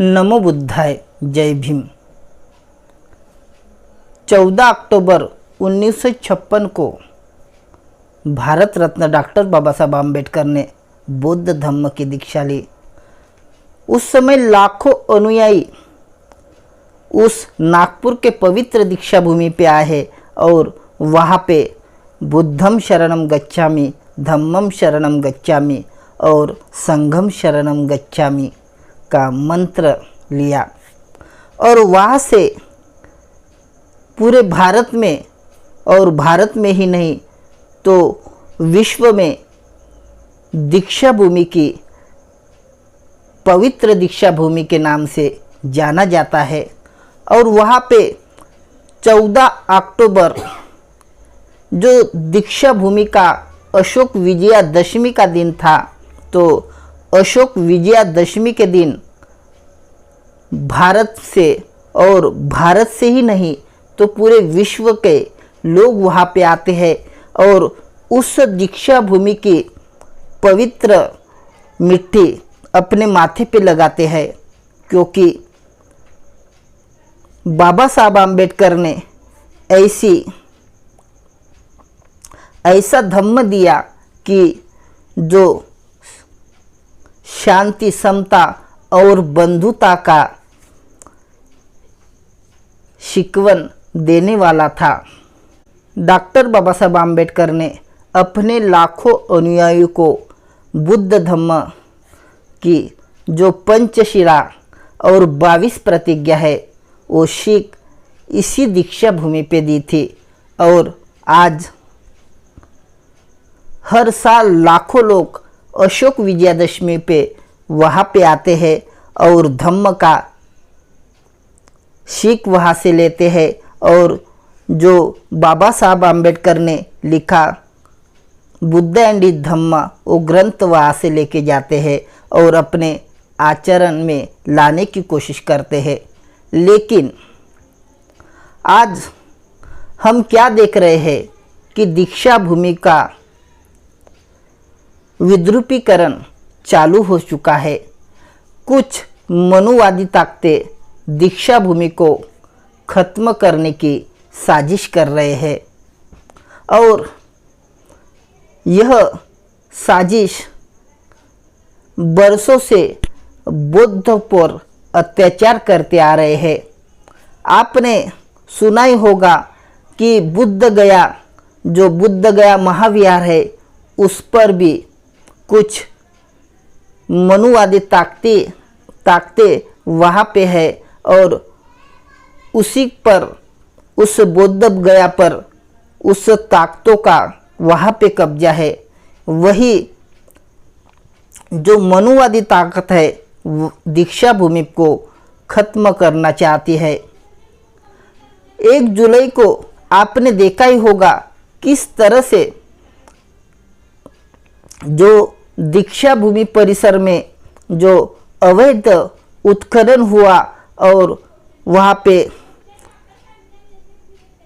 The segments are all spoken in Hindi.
नमो बुद्धाय। जय भीम। 14 अक्टूबर 1956 को भारत रत्न डॉक्टर बाबा साहब आम्बेडकर ने बौद्ध धम्म की दीक्षा ली। उस समय लाखों अनुयायी उस नागपुर के पवित्र दीक्षा भूमि पे आए हैं और वहाँ पे बुद्धम शरणम गच्छामि, धम्मम शरणम गच्छामि और संघम शरणम गच्छामि का मंत्र लिया और वहाँ से पूरे भारत में और भारत में ही नहीं तो विश्व में दीक्षा भूमि की पवित्र दीक्षा भूमि के नाम से जाना जाता है। और वहाँ पे 14 अक्टूबर जो दीक्षा भूमि का अशोक विजयादशमी का दिन था, तो अशोक विजयादशमी के दिन भारत से और भारत से ही नहीं तो पूरे विश्व के लोग वहाँ पे आते हैं और उस दीक्षा भूमि की पवित्र मिट्टी अपने माथे पे लगाते हैं, क्योंकि बाबा साहब आम्बेडकर ने ऐसा धम्म दिया कि जो शांति, समता और बंधुता का शिकवन देने वाला था। डॉक्टर बाबा साहब आम्बेडकर ने अपने लाखों अनुयायियों को बुद्ध धम्म की जो पंचशिला और 22 प्रतिज्ञा है वो सीख इसी दीक्षा भूमि पे दी थी। और आज हर साल लाखों लोग अशोक विजयादशमी पे वहाँ पे आते हैं और धम्म का सीख वहाँ से लेते हैं और जो बाबा साहब आम्बेडकर ने लिखा बुद्ध एंड इज धम्म वो ग्रंथ वहाँ से लेके जाते हैं और अपने आचरण में लाने की कोशिश करते हैं। लेकिन आज हम क्या देख रहे हैं कि दीक्षा भूमि का विद्रूपीकरण चालू हो चुका है। कुछ मनुवादी ताकतें दीक्षा भूमि को खत्म करने की साजिश कर रहे हैं और यह साजिश बरसों से बौद्ध पर अत्याचार करते आ रहे हैं। आपने सुना ही होगा कि बुद्ध गया महाविहार है, उस पर भी कुछ मनुवादी ताकतें वहाँ पे है और उसी पर उस बुद्ध गया पर उस ताकतों का वहाँ पे कब्जा है। वही जो मनुवादी ताकत है दीक्षा भूमि को खत्म करना चाहती है। 1 जुलाई को आपने देखा ही होगा किस तरह से जो दीक्षा भूमि परिसर में जो अवैध उत्खनन हुआ और वहाँ पे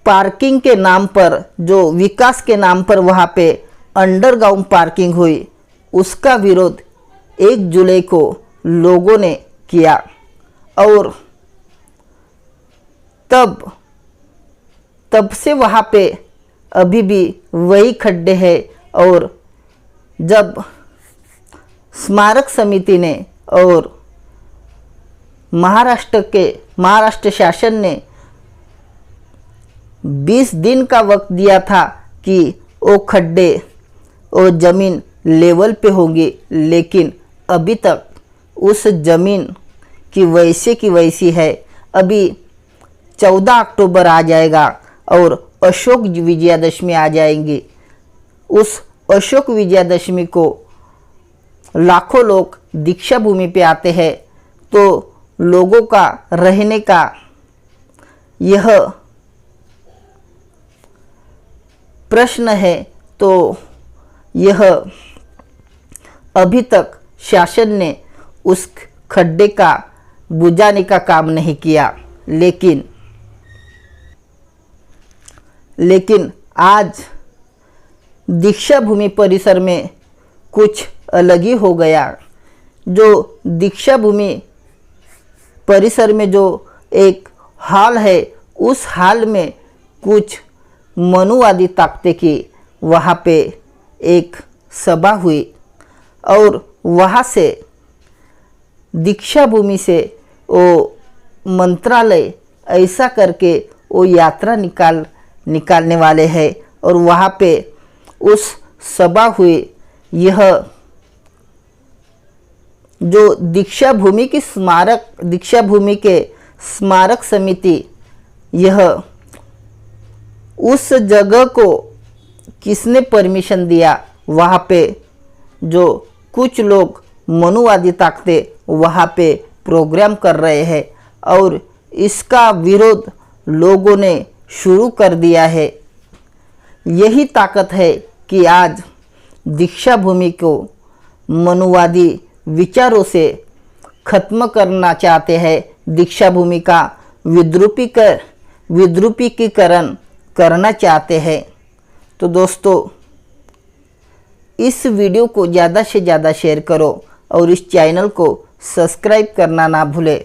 पार्किंग के नाम पर, जो विकास के नाम पर वहाँ पे अंडरग्राउंड पार्किंग हुई, उसका विरोध 1 जुलाई को लोगों ने किया। और तब से वहाँ पे अभी भी वही खड्डे हैं। और जब स्मारक समिति ने और महाराष्ट्र शासन ने 20 दिन का वक्त दिया था कि वो खड्डे वो ज़मीन लेवल पे होंगी, लेकिन अभी तक उस ज़मीन की वैसी है। अभी 14 अक्टूबर आ जाएगा और अशोक विजयादशमी आ जाएंगी। उस अशोक विजयादशमी को लाखों लोग दीक्षा भूमि पे आते हैं, तो लोगों का रहने का यह प्रश्न है। तो यह अभी तक शासन ने उस खड्डे का बुझाने का काम नहीं किया। लेकिन आज दीक्षा भूमि परिसर में कुछ अलग ही हो गया। जो दीक्षा भूमि परिसर में जो एक हॉल है, उस हॉल में कुछ मनुवादी ताकतें की वहाँ पे एक सभा हुई और वहाँ से दीक्षा भूमि से वो मंत्रालय ऐसा करके वो यात्रा निकालने वाले हैं और वहाँ पे उस सभा हुई। यह जो दीक्षा भूमि के स्मारक समिति, यह उस जगह को किसने परमिशन दिया, वहाँ पे जो कुछ लोग मनुवादी ताकतें वहाँ पे प्रोग्राम कर रहे हैं और इसका विरोध लोगों ने शुरू कर दिया है। यही ताकत है कि आज दीक्षा भूमि को मनुवादी विचारों से खत्म करना चाहते हैं, दीक्षा भूमि का विद्रुपीकरण करना चाहते हैं। तो दोस्तों, इस वीडियो को ज़्यादा से ज़्यादा शेयर करो और इस चैनल को सब्सक्राइब करना ना भूलें।